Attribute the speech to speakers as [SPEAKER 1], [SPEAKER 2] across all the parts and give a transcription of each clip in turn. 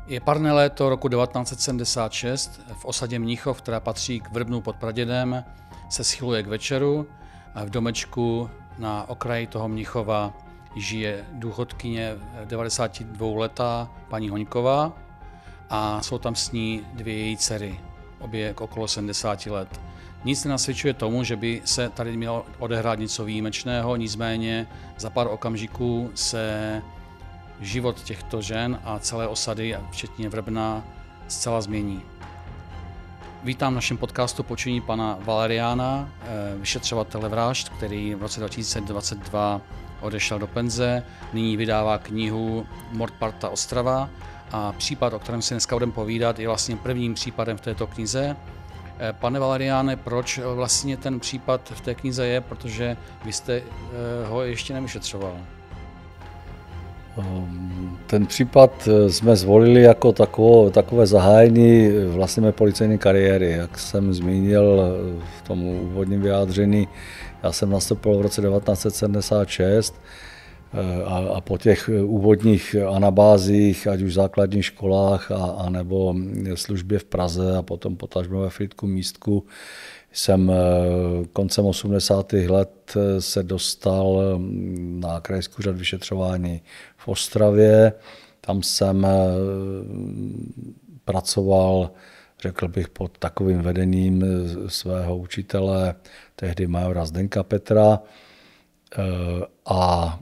[SPEAKER 1] Je parné léto roku 1976, v osadě Mnichov, která patří k Vrbnu pod Pradědem, se schyluje k večeru a v domečku na okraji toho Mnichova žije důchodkyně 92letá paní Hoňková a jsou tam s ní dvě její dcery, obě okolo 70 let. Nic nenasvědčuje tomu, že by se tady mělo odehrát něco výjimečného, nicméně za pár okamžiků se život těchto žen a celé osady, včetně Vrbna, zcela změní. Vítám v našem podcastu Počení pana Valeriána, vyšetřovatele vražd, který v roce 2022 odešel do penze. Nyní vydává knihu Mordparta Ostrava a případ, o kterém si dneska budeme povídat, je vlastně prvním případem v této knize. Pane Valeriáne, proč vlastně ten případ v té knize je? Protože vy jste ho ještě nevyšetřoval.
[SPEAKER 2] Ten případ jsme zvolili jako takové zahájení vlastně mé policejní kariéry. Jak jsem zmínil v tom úvodním vyjádření, já jsem nastoupil v roce 1976 a po těch úvodních anabázích, ať už v základních školách, a nebo službě v Praze a potom potažmo ve Frýdku Místku, jsem koncem 80. let se dostal na krajský úřad vyšetřování v Ostravě. Tam jsem pracoval, řekl bych, pod takovým vedením svého učitele, tehdy majora Zdenka Petra, a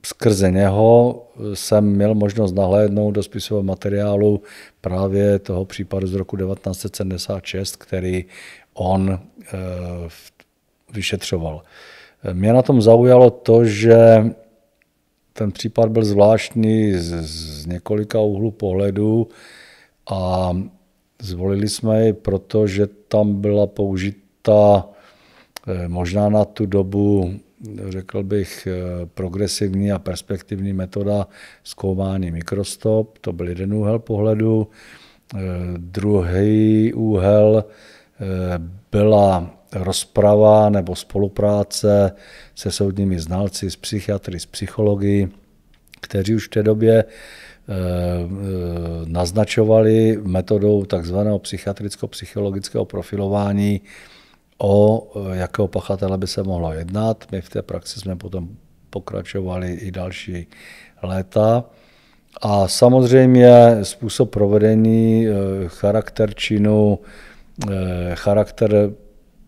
[SPEAKER 2] skrze něho jsem měl možnost nahlédnout do spisového materiálu právě toho případu z roku 1976, který on vyšetřoval. Mě na tom zaujalo to, že ten případ byl zvláštní z několika úhlů pohledu a zvolili jsme ji, protože tam byla použita možná na tu dobu, řekl bych, progresivní a perspektivní metoda zkoumání mikrostop. To byl jeden úhel pohledu. Druhý úhel byla rozprava nebo spolupráce se soudními znalci, s psychiatry, s psychologi, kteří už v té době naznačovali metodou takzvaného psychiatricko-psychologického profilování, o jakého pachatele by se mohlo jednat. My v té praxi jsme potom pokračovali i další léta. A samozřejmě způsob provedení, charakter činu, charakter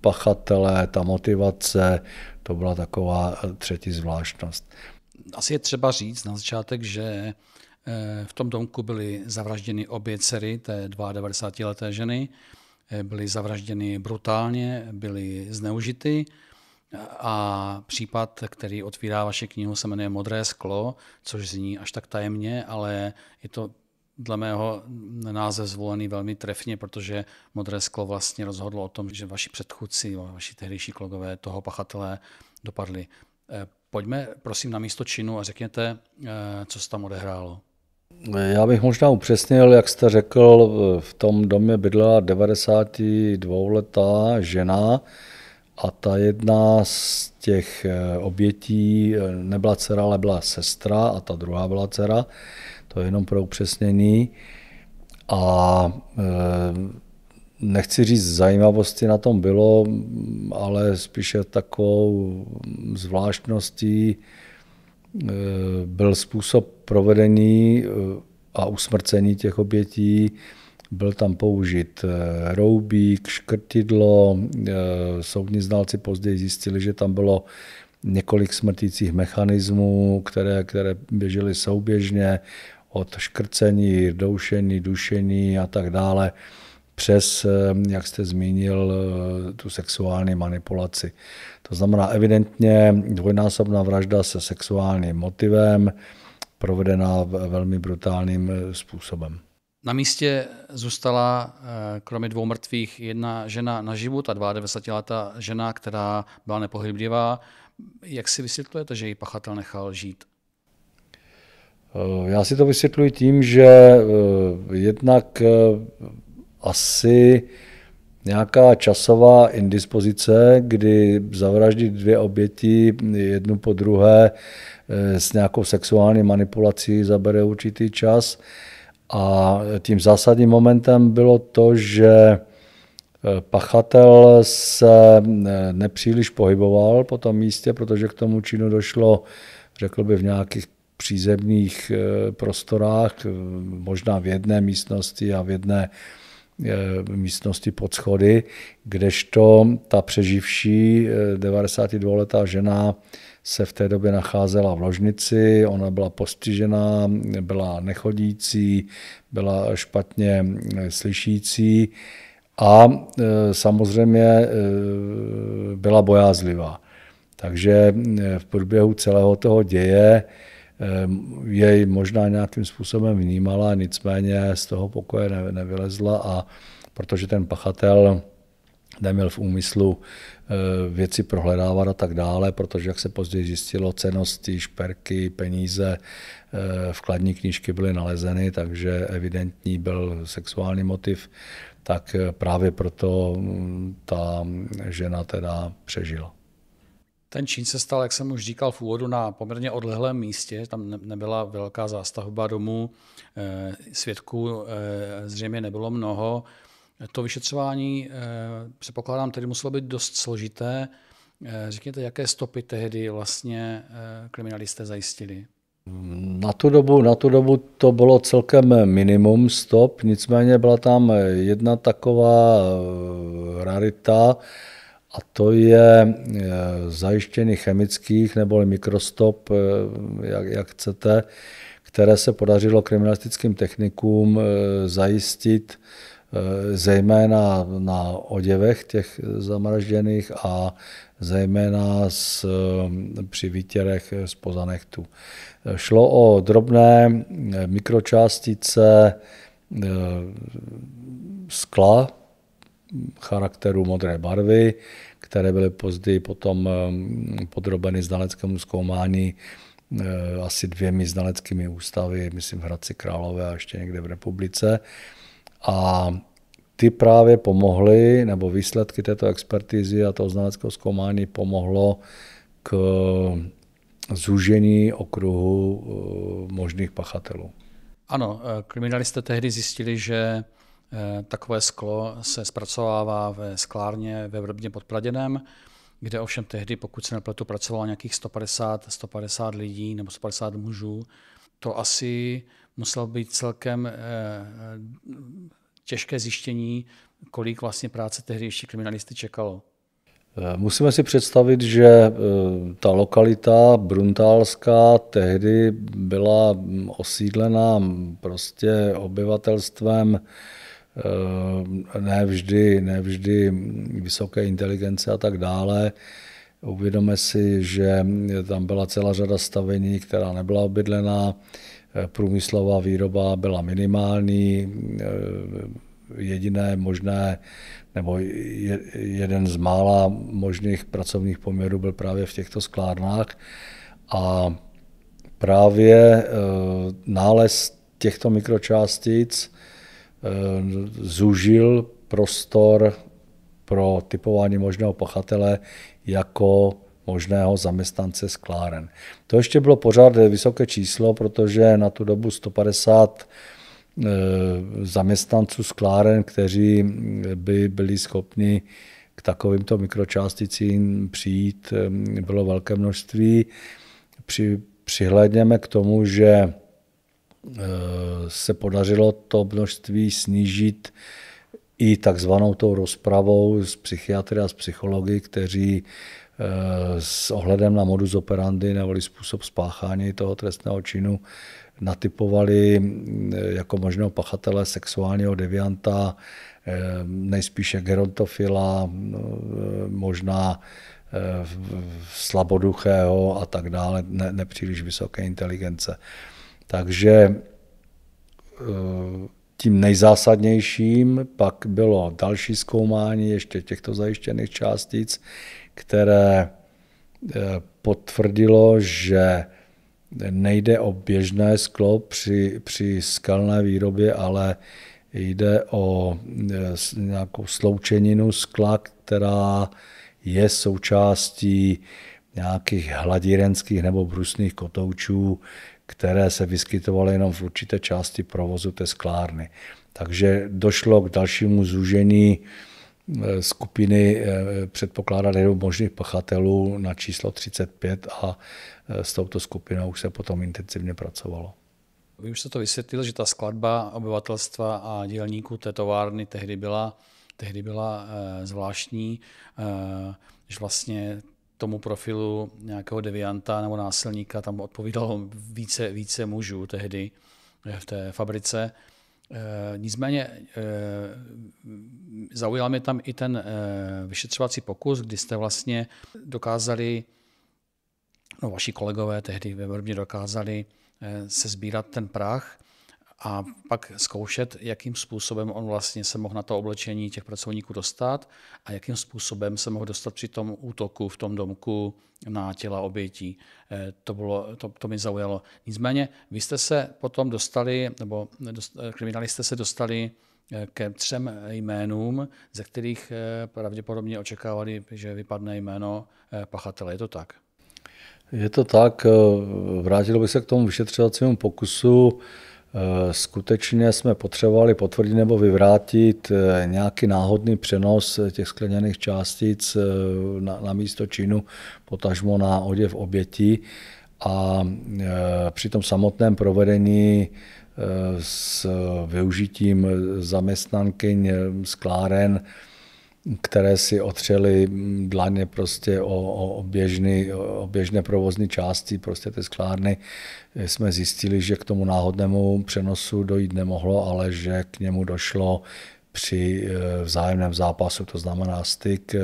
[SPEAKER 2] pachatele, ta motivace, to byla taková třetí zvláštnost.
[SPEAKER 1] Asi je třeba říct na začátek, že v tom domku byly zavražděny obě dcery té 92leté ženy, byly zavražděny brutálně, byly zneužity a případ, který otvírá vaši knihu, se jmenuje Modré sklo, což zní až tak tajemně, ale je to dle mého název zvolený velmi trefně, protože Modré sklo vlastně rozhodlo o tom, že vaši předchůdci, vaši tehdejší kolegové toho pachatele dopadli. Pojďme prosím na místo činu a řekněte, co se tam odehrálo.
[SPEAKER 2] Já bych možná upřesnil, jak jste řekl, v tom domě bydlela 92letá žena a ta jedna z těch obětí nebyla dcera, ale byla sestra a ta druhá byla dcera. To je jenom pro upřesnění. A nechci říct, zajímavosti na tom bylo, ale spíše takovou zvláštností byl způsob provedení a usmrcení těch obětí. Byl tam použit roubík, škrtidlo. Soudní znalci později zjistili, že tam bylo několik smrtících mechanismů, které běžely souběžně, od škrcení, doušení, dušení a tak dále, přes, jak jste zmínil, tu sexuální manipulaci. To znamená evidentně dvojnásobná vražda se sexuálním motivem, provedená velmi brutálním způsobem.
[SPEAKER 1] Na místě zůstala kromě dvou mrtvých jedna žena naživu, ta 92letá žena, která byla nepohyblivá. Jak si vysvětlujete, že ji pachatel nechal žít?
[SPEAKER 2] Já si to vysvětluji tím, že jednak asi nějaká časová indispozice, kdy zavraždit dvě oběti jednu po druhé s nějakou sexuální manipulací zabere určitý čas A tím zásadním momentem bylo to, že pachatel se nepříliš pohyboval po tom místě, protože k tomu činu došlo, řekl bych, v nějakých přízemních prostorách, možná v jedné místnosti a v jedné místnosti pod schody, kdežto ta přeživší 92letá žena se v té době nacházela v ložnici, ona byla postižená, byla nechodící, byla špatně slyšící a samozřejmě byla bojázlivá. Takže v průběhu celého toho děje jej možná nějakým způsobem vnímala, nicméně z toho pokoje nevylezla, a protože ten pachatel neměl v úmyslu věci prohledávat a tak dále, protože, jak se později zjistilo, cennosti, šperky, peníze, vkladní knížky byly nalezeny, takže evidentní byl sexuální motiv, tak právě proto ta žena teda přežila.
[SPEAKER 1] Ten čin se stal, jak jsem už říkal v úvodu, na poměrně odlehlém místě, tam nebyla velká zástavba domů, svědků zřejmě nebylo mnoho. To vyšetřování, předpokládám, tedy muselo být dost složité. Řekněte, jaké stopy tehdy vlastně kriminalisté zajistili?
[SPEAKER 2] Na tu dobu to bylo celkem minimum stop, nicméně byla tam jedna taková rarita, a to je zajištění chemických neboli mikrostop, jak chcete, které se podařilo kriminalistickým technikům zajistit zejména na oděvech těch zamražděných a zejména při výtěrech z pozanechtů. Šlo o drobné mikročástice skla charakteru modré barvy, které byly později potom podrobeny znaleckému zkoumání asi 2 znaleckými ústavy, myslím v Hradci Králové a ještě někde v republice. A ty právě pomohly, nebo výsledky této expertizy a toho znaleckého zkoumání pomohlo k zúžení okruhu možných pachatelů.
[SPEAKER 1] Ano, kriminalisté tehdy zjistili, že takové sklo se zpracovává ve sklárně ve Vrbně pod Pradědem, kde ovšem tehdy, pokud se nepletu, pracovalo nějakých 150 lidí nebo 150 mužů. To asi muselo být celkem těžké zjištění, kolik vlastně práce tehdy ještě kriminalisty čekalo.
[SPEAKER 2] Musíme si představit, že ta lokalita Bruntálská tehdy byla osídlena prostě obyvatelstvem nevždy vysoké inteligence a tak dále. Uvědomme si, že tam byla celá řada stavení, která nebyla obydlená, průmyslová výroba byla minimální, jediné možné, nebo jeden z mála možných pracovních poměrů byl právě v těchto sklárnách, a právě nález těchto mikročástic zúžil prostor pro typování možného pachatele jako možného zaměstnance skláren. To ještě bylo pořád vysoké číslo, protože na tu dobu 150 zaměstnanců skláren, kteří by byli schopni k takovýmto mikročásticím přijít, bylo velké množství. Přihlédněme k tomu, že se podařilo to množství snížit i takzvanou tou rozpravou s psychiatry a s psychologi, kteří s ohledem na modus operandi neboli způsob spáchání toho trestného činu natypovali jako možného pachatele sexuálního devianta, nejspíše gerontofila, možná slaboduchého a tak dále, nepříliš vysoké inteligence. Takže tím nejzásadnějším pak bylo další zkoumání ještě těchto zajištěných částic, které potvrdilo, že nejde o běžné sklo při skalné výrobě, ale jde o nějakou sloučeninu skla, která je součástí nějakých hladírenských nebo brusných kotoučů, které se vyskytovaly jenom v určité části provozu té sklárny. Takže došlo k dalšímu zúžení skupiny předpokládaných možných pachatelů na číslo 35 a s touto skupinou už se potom intenzivně pracovalo.
[SPEAKER 1] Vy už jste to vysvětlil, že ta skladba obyvatelstva a dělníků té továrny tehdy byla zvláštní, že vlastně tomu profilu nějakého devianta nebo násilníka tam odpovídalo více mužů tehdy v té fabrice. Nicméně zaujal mě tam i ten vyšetřovací pokus, kdy jste vlastně dokázali, vaši kolegové tehdy ve Vrbně dokázali se sbírat ten prach a pak zkoušet, jakým způsobem on vlastně se mohl na to oblečení těch pracovníků dostat a jakým způsobem se mohl dostat při tom útoku v tom domku na těla obětí. To mě zaujalo. Nicméně vy jste se potom dostali, nebo kriminalisté se dostali ke 3 jménům, ze kterých pravděpodobně očekávali, že vypadne jméno pachatele. Je to tak?
[SPEAKER 2] Je to tak. Vrátil bych se k tomu vyšetřovacímu pokusu. Skutečně jsme potřebovali potvrdit nebo vyvrátit nějaký náhodný přenos těch skleněných částic na místo činu, potažmo na oděv oběti. A při tom samotném provedení s využitím zaměstnankyň skláren, které si otřely dlaně prostě o běžné provozní části prostě té sklárny, jsme zjistili, že k tomu náhodnému přenosu dojít nemohlo, ale že k němu došlo při vzájemném zápasu, to znamená styk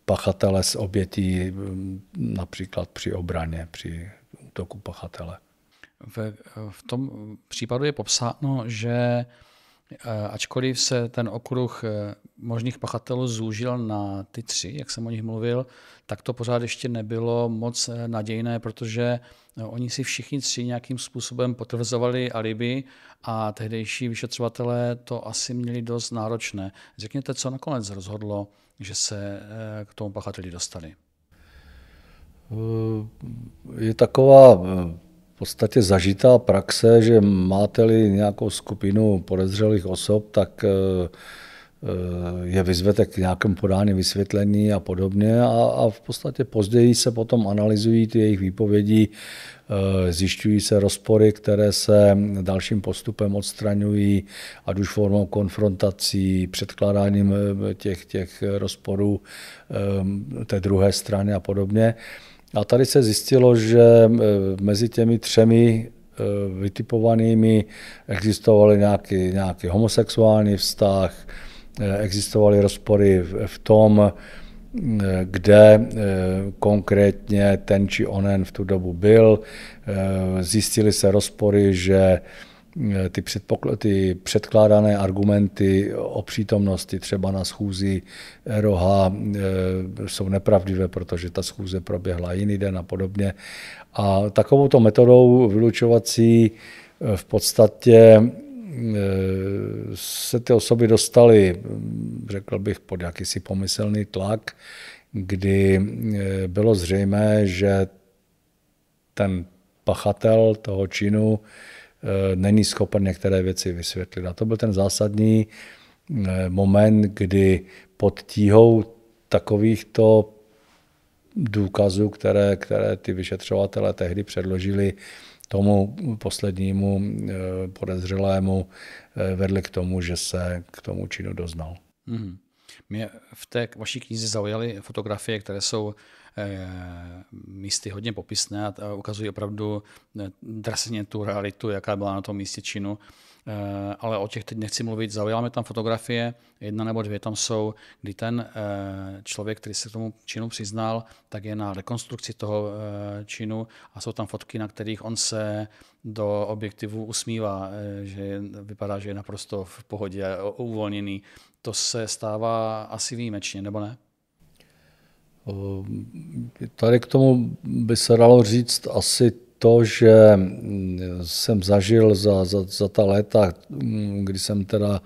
[SPEAKER 2] pachatele s obětí, například při obraně, při útoku pachatele.
[SPEAKER 1] V tom případu je popsáno, že ačkoliv se ten okruh možných pachatelů zúžil na ty 3, jak jsem o nich mluvil, tak to pořád ještě nebylo moc nadějné, protože oni si všichni 3 nějakým způsobem potvrzovali alibi a tehdejší vyšetřovatelé to asi měli dost náročné. Řekněte, co nakonec rozhodlo, že se k tomu pachateli dostali?
[SPEAKER 2] Je taková v podstatě zažitá praxe, že máte-li nějakou skupinu podezřelých osob, tak je vyzvete k nějakému podání vysvětlení a podobně a v podstatě později se potom analyzují ty jejich výpovědi, zjišťují se rozpory, které se dalším postupem odstraňují, ať už formou konfrontací, předkládáním těch rozporů té druhé strany a podobně. A tady se zjistilo, že mezi těmi 3 vytipovanými existovaly nějaký homosexuální vztah, existovaly rozpory v tom, kde konkrétně ten či onen v tu dobu byl. Zjistily se rozpory, že ty předkládané argumenty o přítomnosti třeba na schůzi ROH jsou nepravdivé, protože ta schůze proběhla jiný den a podobně. A takovouto metodou vylučovací v podstatě se ty osoby dostaly, řekl bych, pod jakýsi pomyslný tlak, kdy bylo zřejmé, že ten pachatel toho činu není schopen některé věci vysvětlit. A to byl ten zásadní moment, kdy pod tíhou takovýchto důkazů, které ty vyšetřovatelé tehdy předložili tomu poslednímu podezřelému, vedli k tomu, že se k tomu činu doznal.
[SPEAKER 1] Mě v té vaší knize zaujaly fotografie, které jsou místy hodně popisné a ukazují opravdu drsně tu realitu, jaká byla na tom místě činu. Ale o těch teď nechci mluvit. Zaujala mě tam fotografie, 1 nebo 2 tam jsou, kdy ten člověk, který se k tomu činu přiznal, tak je na rekonstrukci toho činu a jsou tam fotky, na kterých on se do objektivu usmívá, že vypadá, že je naprosto v pohodě a uvolněný. To se stává asi výjimečně, nebo ne?
[SPEAKER 2] Tady k tomu by se dalo říct asi to, že jsem zažil za ta léta, kdy jsem teda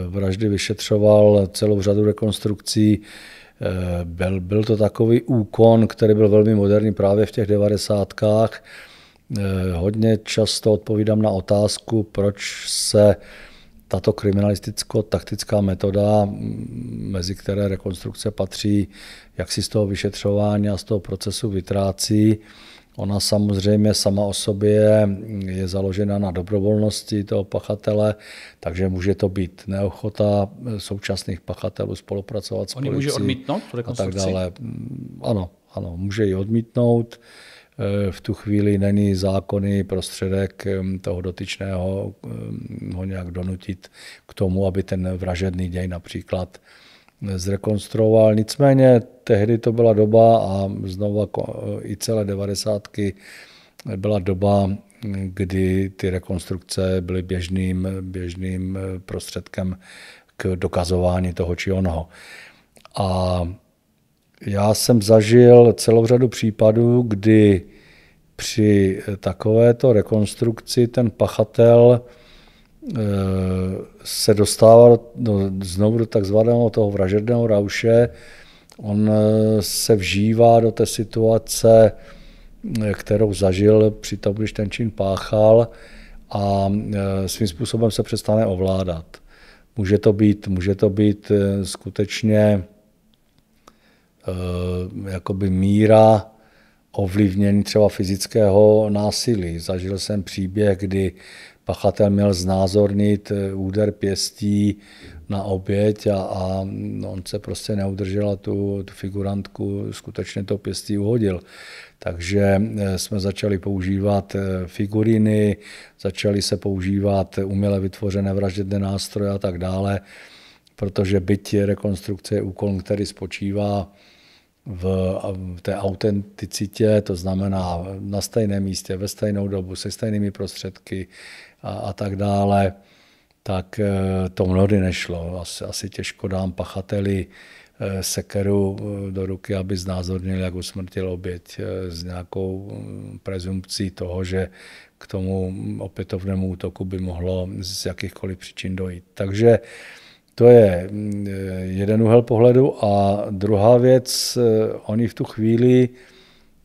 [SPEAKER 2] vraždy vyšetřoval celou řadu rekonstrukcí, Byl to takový úkon, který byl velmi moderní právě v těch 90kách. Hodně často odpovídám na otázku, proč se tato kriminalisticko-taktická metoda, mezi které rekonstrukce patří, jak si z toho vyšetřování a z toho procesu vytrácí. Ona samozřejmě sama o sobě je založena na dobrovolnosti toho pachatele, takže může to být neochota současných pachatelů spolupracovat s policií.
[SPEAKER 1] On může odmítnout tu rekonstrukci?
[SPEAKER 2] A tak dále. Ano, může ji odmítnout. V tu chvíli není zákonný prostředek toho dotyčného ho nějak donutit k tomu, aby ten vražedný děj například zrekonstruoval. Nicméně tehdy to byla doba a znova i celé 90ky byla doba, kdy ty rekonstrukce byly běžným prostředkem k dokazování toho či onoho. A já jsem zažil celou řadu případů, kdy při takovéto rekonstrukci ten pachatel se dostává znovu do takzvaného toho vražedného rauše. On se vžívá do té situace, kterou zažil při tom, když ten čin páchal, a svým způsobem se přestane ovládat. Může to být skutečně jakoby míra ovlivnění třeba fyzického násilí. Zažil jsem příběh, kdy pachatel měl znázornit úder pěstí na oběť a on se prostě neudržel a tu figurantku skutečně to pěstí uhodil. Takže jsme začali používat figuriny, začali se používat uměle vytvořené vražedné nástroje a tak dále, protože byť rekonstrukce je úkol, který spočívá v té autenticitě, to znamená na stejném místě, ve stejnou dobu, se stejnými prostředky a tak dále, tak to mnohdy nešlo. Asi těžko dám pachateli sekeru do ruky, aby znázornil, jak usmrtil oběť s nějakou prezumpcí toho, že k tomu opětovnému útoku by mohlo z jakýchkoliv příčin dojít. Takže to je jeden úhel pohledu. A druhá věc, oni v tu chvíli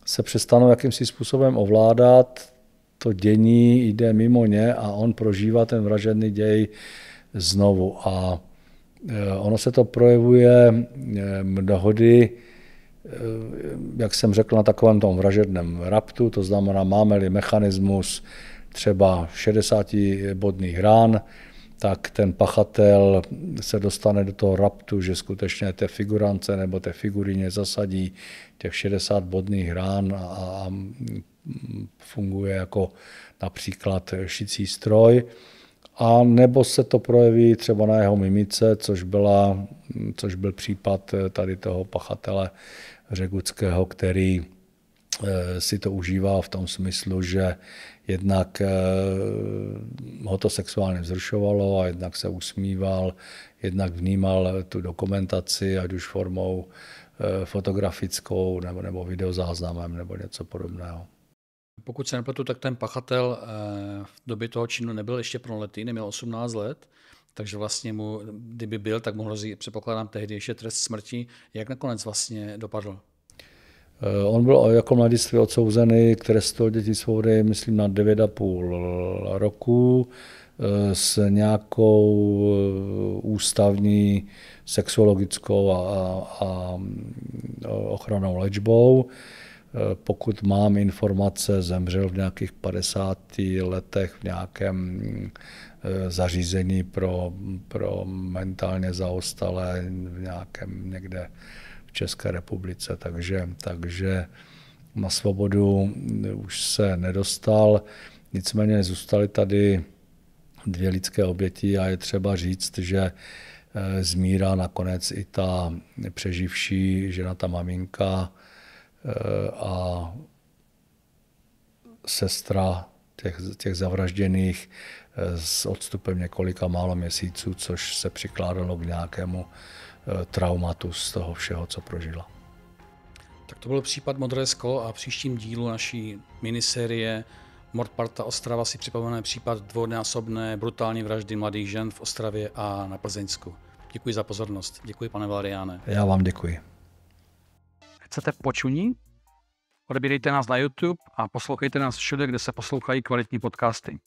[SPEAKER 2] se přestanou jakýmsi způsobem ovládat, to dění jde mimo ně a on prožívá ten vražedný děj znovu. A ono se to projevuje mnohdy, jak jsem řekl, na takovém tom vražedném raptu, to znamená, máme-li mechanismus třeba 60 bodných rán, tak ten pachatel se dostane do toho raptu, že skutečně té figurance nebo té figurině zasadí těch 60 bodných rán a funguje jako například šicí stroj. A nebo se to projeví třeba na jeho mimice, což byl případ tady toho pachatele Řeguckého, který si to užívá v tom smyslu, že jednak ho to sexuálně vzrušovalo a jednak se usmíval, jednak vnímal tu dokumentaci, ať už formou fotografickou nebo videozáznamem nebo něco podobného.
[SPEAKER 1] Pokud se nepletu, tak ten pachatel v době toho činu nebyl ještě plnoletý, neměl 18 let, takže vlastně mu, kdyby byl, tak mu hrozí, předpokládám, tehdy ještě trest smrti. Jak nakonec vlastně dopadl?
[SPEAKER 2] On byl jako mladiství odsouzený k trestu odnětí svobody, myslím, na 9,5 roku s nějakou ústavní sexuologickou a ochrannou léčbou. Pokud mám informace, zemřel v nějakých 50 letech v nějakém zařízení pro mentálně zaostalé v nějakém někde v České republice, takže na svobodu už se nedostal. Nicméně zůstaly tady 2 lidské oběti a je třeba říct, že zmírá nakonec i ta přeživší žena, ta maminka a sestra těch zavražděných s odstupem několika málo měsíců, což se přikládalo k nějakému traumatu z toho všeho, co prožila.
[SPEAKER 1] Tak to byl případ Modré sklo a v příštím dílu naší minisérie Mordparta Ostrava si připomeneme případ dvojnásobné brutální vraždy mladých žen v Ostravě a na Plzeňsku. Děkuji za pozornost. Děkuji, pane Valeriáne.
[SPEAKER 2] Já vám děkuji.
[SPEAKER 1] Chcete počuní? Odebírejte nás na YouTube a poslouchejte nás všude, kde se poslouchají kvalitní podcasty.